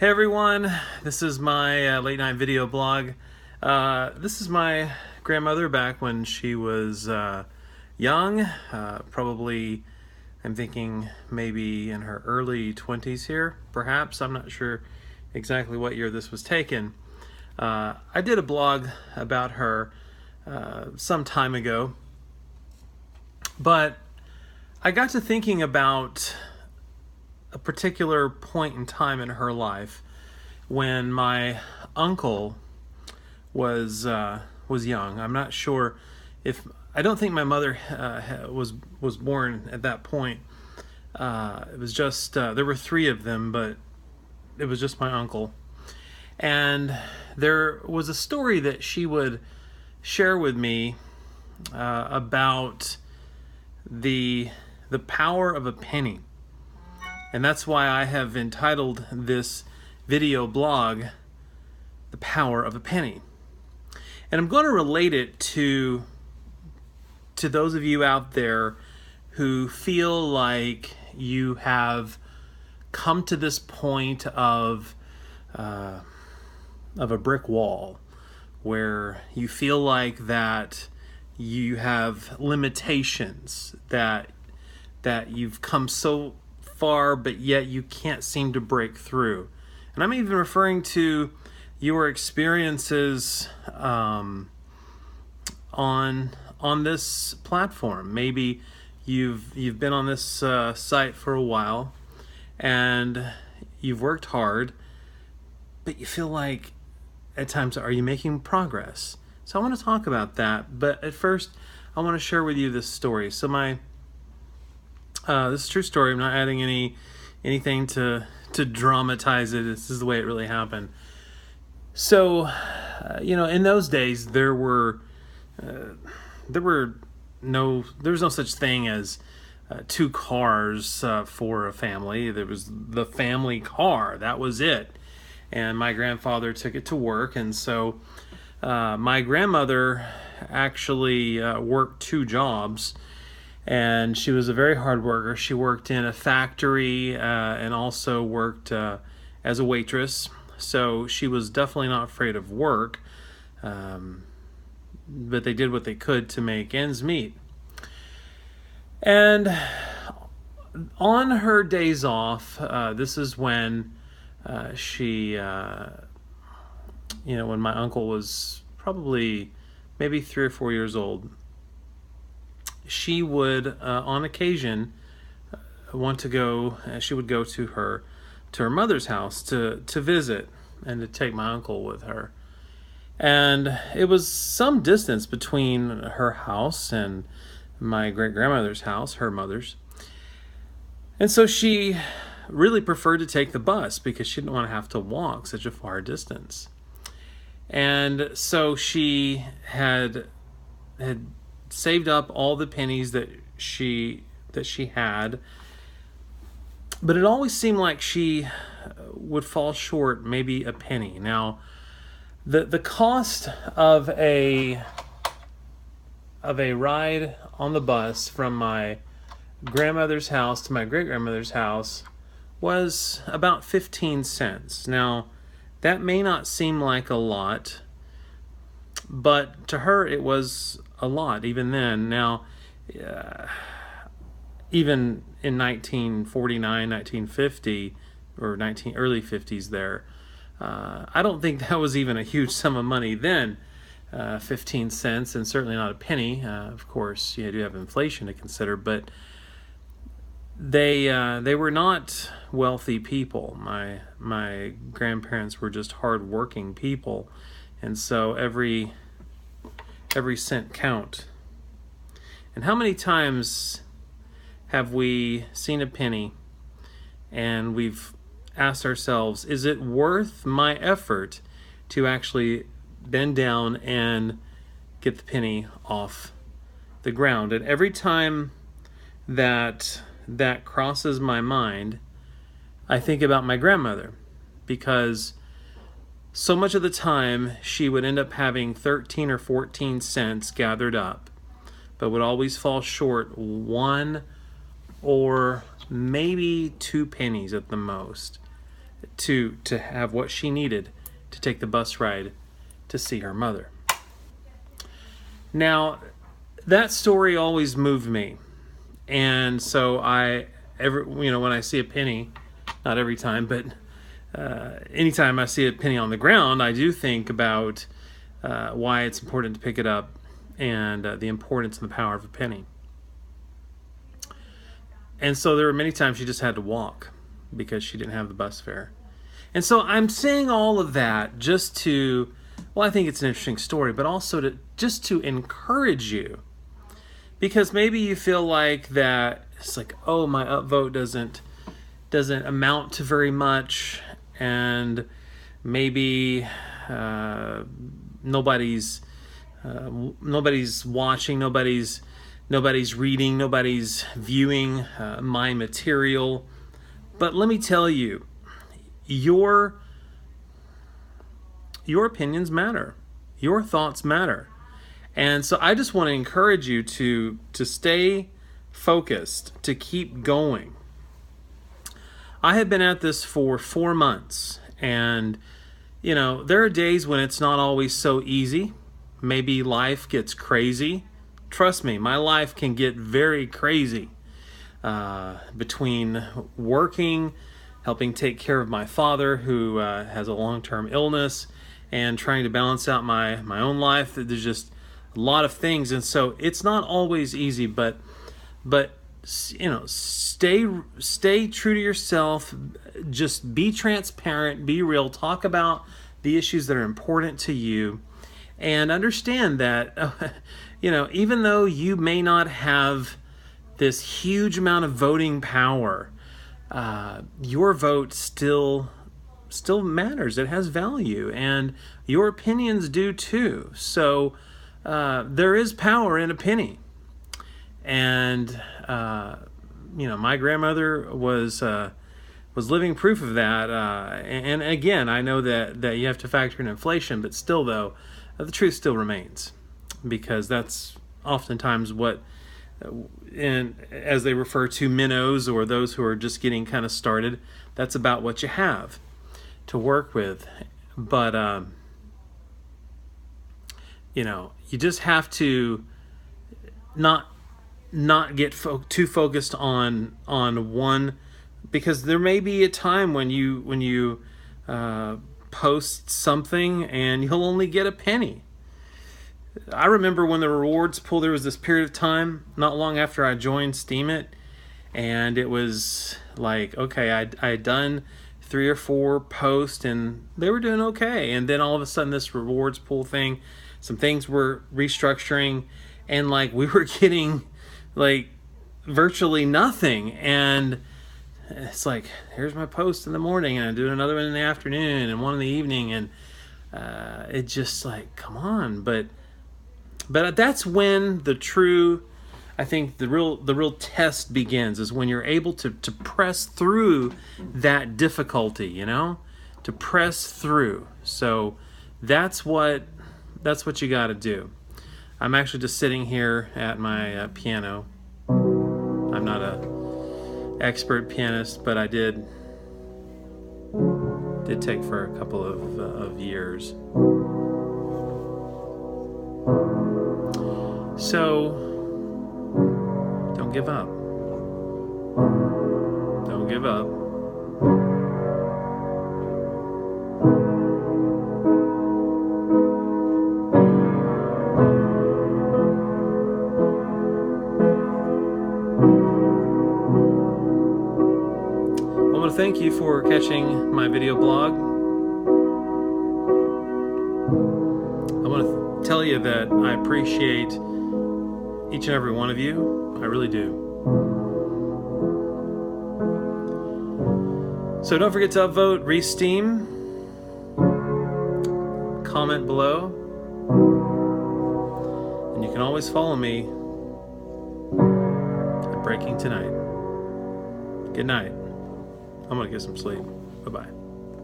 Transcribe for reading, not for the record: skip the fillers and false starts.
Hey everyone, this is my late night video blog. This is my grandmother back when she was young, probably I'm thinking maybe in her early 20s here, perhaps. I'm not sure exactly what year this was taken. I did a blog about her some time ago, but I got to thinking about a particular point in time in her life when my uncle was young. I'm not sure if I don't think my mother was born at that point. It was just there were three of them, but it was just my uncle. And there was a story that she would share with me about the power of a penny. And that's why I have entitled this video blog, The Power of a Penny. And I'm going to relate it to those of you out there who feel like you have come to this point of a brick wall where you feel like that you have limitations, that you've come so far, but yet you can't seem to break through. And I'm even referring to your experiences on this platform. Maybe you've been on this site for a while and you've worked hard, but you feel like at times, are you making progress? So I want to talk about that, but at first I want to share with you this story. So this is a true story. I'm not adding anything to dramatize it. This is the way it really happened. So, in those days there was no such thing as two cars for a family. There was the family car. That was it. And my grandfather took it to work, and so my grandmother actually worked two jobs. And she was a very hard worker. She worked in a factory and also worked as a waitress. So she was definitely not afraid of work. But they did what they could to make ends meet. And on her days off, this is when she, when my uncle was probably maybe 3 or 4 years old, she would, on occasion, want to go. She would go to her mother's house to visit and to take my uncle with her. And it was some distance between her house and my great grandmother's house, her mother's. And so she really preferred to take the bus because she didn't want to have to walk such a far distance. And so she had saved up all the pennies that she had, but it always seemed like she would fall short maybe a penny. Now, the cost of a ride on the bus from my grandmother's house to my great grandmother's house was about 15 cents. Now, that may not seem like a lot, but to her it was a lot even then. Now, even in 1949, 1950, or early 50s there, I don't think that was even a huge sum of money then, 15 cents, and certainly not a penny. Of course, you do have inflation to consider, but they were not wealthy people. My grandparents were just hard-working people, and so every cent count. And how many times have we seen a penny and we've asked ourselves, is it worth my effort to actually bend down and get the penny off the ground? And every time that crosses my mind, I think about my grandmother, because so much of the time she would end up having 13 or 14 cents gathered up, but would always fall short 1 or maybe 2 pennies at the most. to have what she needed to take the bus ride to see her mother. Now, that story always moved me. And so when I see a penny, not every time, but anytime I see a penny on the ground, I do think about why it's important to pick it up and the importance and the power of a penny. And so there were many times she just had to walk because she didn't have the bus fare. And so I'm saying all of that just to, well, I think it's an interesting story, but also just to encourage you. Because maybe you feel like that it's like, oh, my upvote doesn't amount to very much, and maybe nobody's watching, nobody's reading, nobody's viewing my material. But let me tell you, your opinions matter. Your thoughts matter. And so I just want to encourage you to stay focused, to keep going. I have been at this for 4 months, and there are days when it's not always so easy. Maybe life gets crazy. Trust me, my life can get very crazy between working, helping take care of my father who has a long-term illness, and trying to balance out my own life. There's just a lot of things, and so it's not always easy, but stay true to yourself. Just be transparent, be real, talk about the issues that are important to you, and understand that even though you may not have this huge amount of voting power, your vote still matters. It has value, and your opinions do too. So there is power in a penny. And my grandmother was living proof of that. And again, I know that you have to factor in inflation, but still, though, the truth still remains, because that's oftentimes what, and as they refer to minnows, or those who are just getting kind of started, that's about what you have to work with. But you just have to not get too focused on one, because there may be a time when you post something and you'll only get a penny. I remember when the rewards pool, there was this period of time not long after I joined Steemit, and it was like, okay, I had done 3 or 4 posts and they were doing okay, and then all of a sudden this rewards pool thing, some things were restructuring, and like we were getting like virtually nothing. And it's like, here's my post in the morning, and I do another one in the afternoon and one in the evening, and it just like, come on. But that's when the real test begins, is when you're able to press through that difficulty, to press through. So that's what you got to do. I'm actually just sitting here at my piano. I'm not a expert pianist, but I did take for a couple of years. So don't give up. Don't give up. Thank you for catching my video blog. I want to tell you that I appreciate each and every one of you. I really do. So don't forget to upvote, re-steam, comment below, and you can always follow me at Breaking Tonight. Good night. I'm going to get some sleep. Bye-bye.